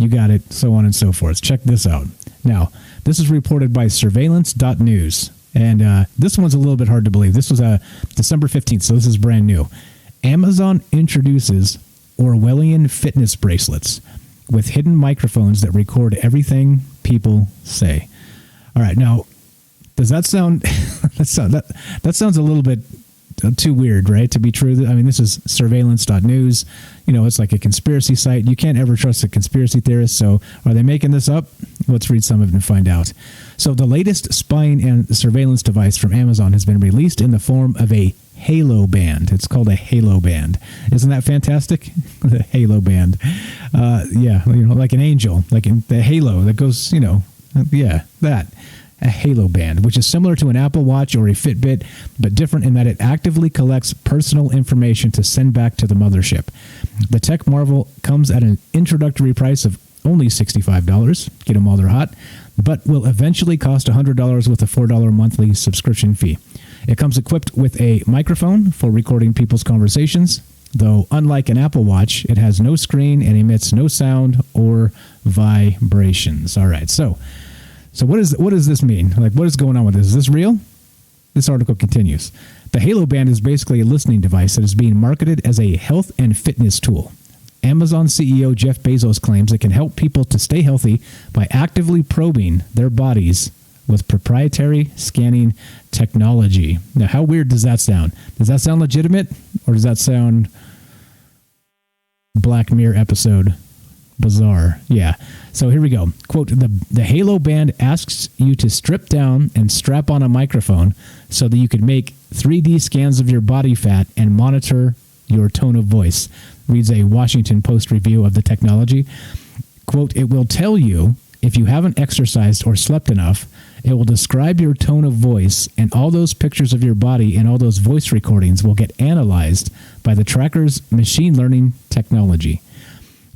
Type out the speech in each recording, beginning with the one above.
You got it, so on and so forth. Check this out. Now, this is reported by surveillance.news. And this one's a little bit hard to believe. This was December 15th, so this is brand new. Amazon introduces Orwellian fitness bracelets with hidden microphones that record everything people say. All right, now, does that sound... that sounds a little bit too weird, right, to be true? I mean, this is surveillance.news. You know, it's like a conspiracy site. You can't ever trust a conspiracy theorist. So are they making this up? Let's read some of it and find out. So the latest spying and surveillance device from Amazon has been released in the form of a Halo Band. It's called a Halo Band. Isn't that fantastic? The Halo Band. Yeah, you know, like an angel, like in the halo that goes, you know, yeah, that. A Halo Band, which is similar to an Apple Watch or a Fitbit, but different in that it actively collects personal information to send back to the mothership. The tech marvel comes at an introductory price of only $65. Get them while they're hot, but will eventually cost $100 with a $4 monthly subscription fee. It comes equipped with a microphone for recording people's conversations, though unlike an Apple Watch, it has no screen and emits no sound or vibrations. All right, So what does this mean? Like, what is going on with this? Is this real? This article continues. The Halo Band is basically a listening device that is being marketed as a health and fitness tool. Amazon CEO Jeff Bezos claims it can help people to stay healthy by actively probing their bodies with proprietary scanning technology. Now, how weird does that sound? Does that sound legitimate? Or does that sound Black Mirror episode bizarre? Yeah. So here we go. Quote, the Halo Band asks you to strip down and strap on a microphone so that you can make 3D scans of your body fat and monitor your tone of voice, reads a Washington Post review of the technology. Quote, it will tell you if you haven't exercised or slept enough. It will describe your tone of voice, and all those pictures of your body and all those voice recordings will get analyzed by the tracker's machine learning technology.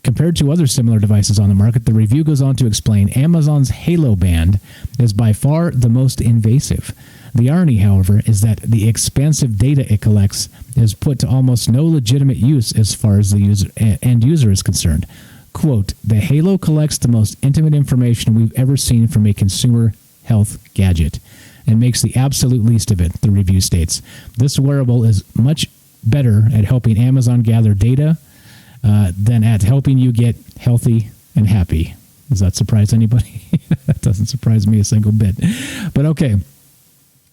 Compared to other similar devices on the market, the review goes on to explain Amazon's Halo Band is by far the most invasive. The irony, however, is that the expansive data it collects is put to almost no legitimate use as far as the end user is concerned. Quote, the Halo collects the most intimate information we've ever seen from a consumer health gadget and makes the absolute least of it, the review states. This wearable is much better at helping Amazon gather data than at helping you get healthy and happy. Does that surprise anybody? That doesn't surprise me a single bit. But okay.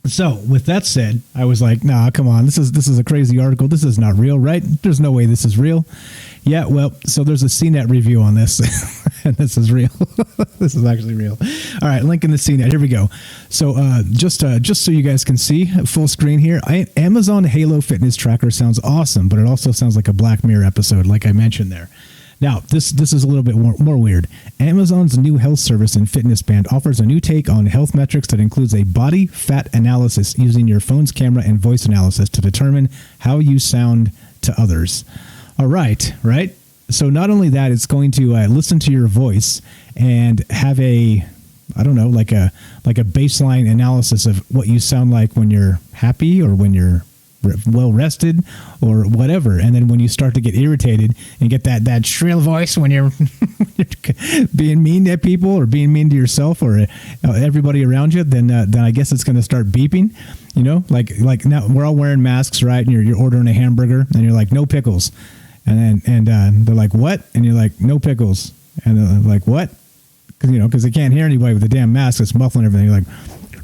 So with that said, I was like, nah, come on. This is a crazy article. This is not real, right? There's no way this is real. Yeah, well, so there's a CNET review on this, and this is real. This is actually real. All right, link in the CNET. Here we go. So just so you guys can see, full screen here, Amazon Halo Fitness Tracker sounds awesome, but it also sounds like a Black Mirror episode, like I mentioned there. Now, this is a little bit more weird. Amazon's new health service and fitness band offers a new take on health metrics that includes a body fat analysis using your phone's camera and voice analysis to determine how you sound to others. All right. So not only that, it's going to listen to your voice and have a baseline analysis of what you sound like when you're happy or when you're well rested or whatever. And then when you start to get irritated and get that shrill voice when you're being mean to people or being mean to yourself or everybody around you, then I guess it's going to start beeping. You know, like now we're all wearing masks, right? And you're ordering a hamburger and you're like, no pickles. And they're like, what? And you're like, no pickles. And they're like, what? Because they can't hear anybody with the damn mask. It's muffling everything. You're like,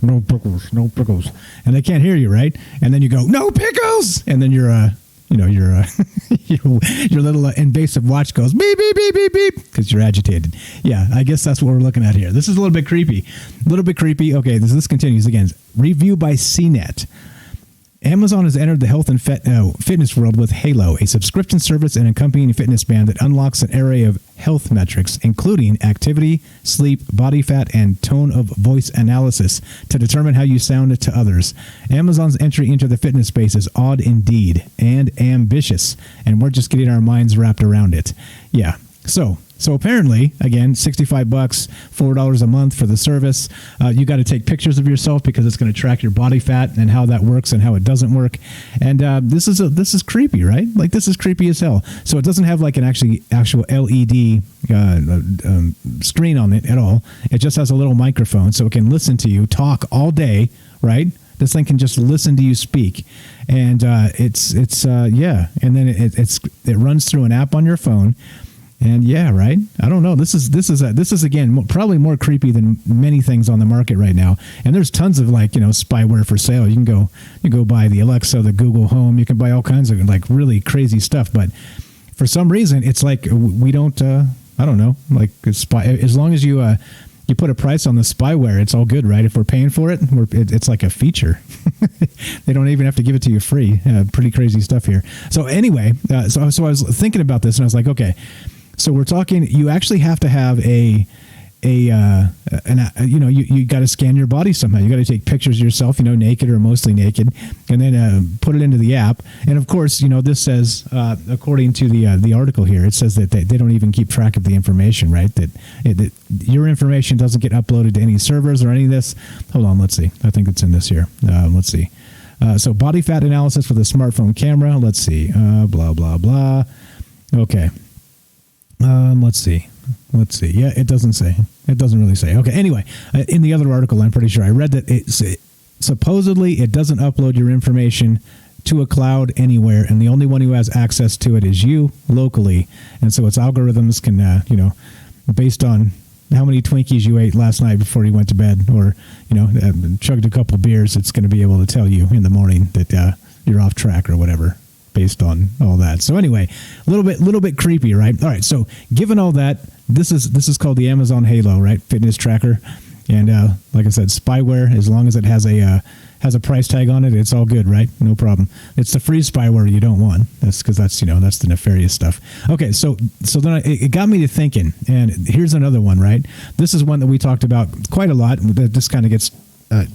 no pickles. And they can't hear you, right? And then you go, no pickles. And then your little invasive watch goes beep, beep, beep, beep, beep, because you're agitated. Yeah, I guess that's what we're looking at here. This is a little bit creepy. Okay, this continues again. Review by CNET. Amazon has entered the health and fitness world with Halo, a subscription service and accompanying fitness band that unlocks an array of health metrics, including activity, sleep, body fat, and tone of voice analysis to determine how you sound to others. Amazon's entry into the fitness space is odd indeed and ambitious, and we're just getting our minds wrapped around it. Yeah, So apparently, again, $65, $4 a month for the service. You got to take pictures of yourself because it's going to track your body fat and how that works and how it doesn't work. And this is creepy, right? Like, this is creepy as hell. So it doesn't have like an actual LED screen on it at all. It just has a little microphone, so it can listen to you talk all day, right? This thing can just listen to you speak, and it's and then it runs through an app on your phone. And yeah, right. I don't know. This is again probably more creepy than many things on the market right now. And there's tons of like spyware for sale. You can go buy the Alexa, the Google Home. You can buy all kinds of like really crazy stuff. But for some reason, it's like we don't. I don't know. Like as long as you put a price on the spyware, it's all good, right? If we're paying for it, it's like a feature. They don't even have to give it to you free. Pretty crazy stuff here. So anyway, so I was thinking about this, and I was like, okay. So we're talking. You actually have to have you got to scan your body somehow. You got to take pictures of yourself, naked or mostly naked, and then put it into the app. And of course, this says, according to the article here, it says that they don't even keep track of the information, right? That your information doesn't get uploaded to any servers or any of this. Hold on, let's see. I think it's in this here. Let's see. So body fat analysis with a smartphone camera. Let's see. Blah blah blah. Okay. Let's see. Yeah, it doesn't say. It doesn't really say. Okay. Anyway, in the other article, I'm pretty sure I read that supposedly it doesn't upload your information to a cloud anywhere, and the only one who has access to it is you locally. And so its algorithms can, based on how many Twinkies you ate last night before you went to bed, or chugged a couple beers, it's going to be able to tell you in the morning that you're off track or whatever, based on all that. So anyway, a little bit creepy, right? All right. So given all that, this is called the Amazon Halo, right? Fitness tracker, and like I said, spyware. As long as it has a price tag on it, it's all good, right? No problem. It's the free spyware you don't want. That's because that's the nefarious stuff. Okay. So then it got me to thinking, and here's another one, right? This is one that we talked about quite a lot. That this kind of gets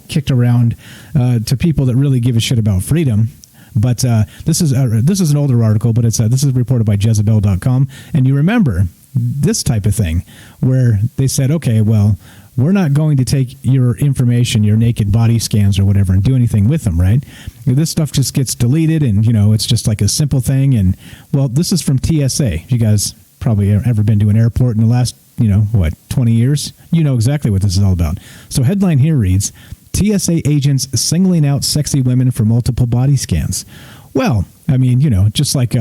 kicked around to people that really give a shit about freedom. But this is an older article, but this is reported by Jezebel.com. And you remember this type of thing where they said, okay, well, we're not going to take your information, your naked body scans or whatever, and do anything with them, right? This stuff just gets deleted, and, it's just like a simple thing. And, well, this is from TSA. You guys probably ever been to an airport in the last, 20 years? You know exactly what this is all about. So headline here reads, TSA agents singling out sexy women for multiple body scans. Well, I mean, just like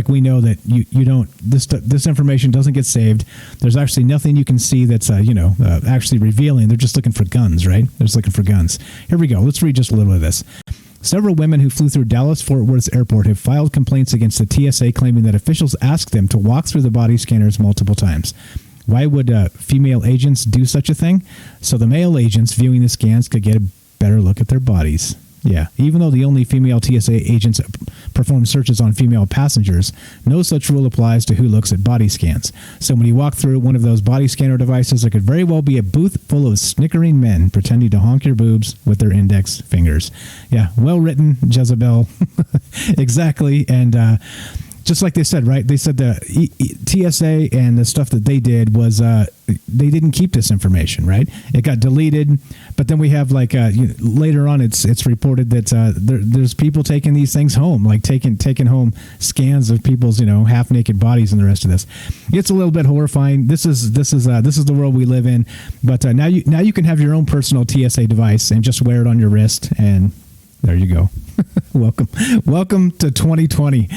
we know that you don't, this information doesn't get saved. There's actually nothing you can see that's actually revealing. They're just looking for guns, right? They're just looking for guns. Here we go. Let's read just a little of this. Several women who flew through Dallas-Fort Worth Airport have filed complaints against the TSA, claiming that officials asked them to walk through the body scanners multiple times. Why would female agents do such a thing? So the male agents viewing the scans could get a better look at their bodies. Yeah, even though the only female TSA agents perform searches on female passengers, no such rule applies to who looks at body scans. So when you walk through one of those body scanner devices, there could very well be a booth full of snickering men pretending to honk your boobs with their index fingers. Yeah, well written, Jezebel. Exactly, and just like they said, right? They said the TSA and the stuff that they did was they didn't keep this information, right? It got deleted, but then we have like later on, it's reported that there's people taking these things home, like taking home scans of people's half naked bodies and the rest of this. It's a little bit horrifying. This is the world we live in. But now you can have your own personal TSA device and just wear it on your wrist, and there you go. Welcome to 2020.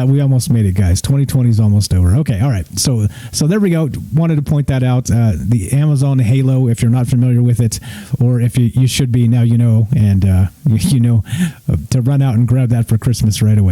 We almost made it, guys. 2020 is almost over. Okay, all right. So there we go. Wanted to point that out. The Amazon Halo, if you're not familiar with it, or if you should be, now you know, and to run out and grab that for Christmas right away.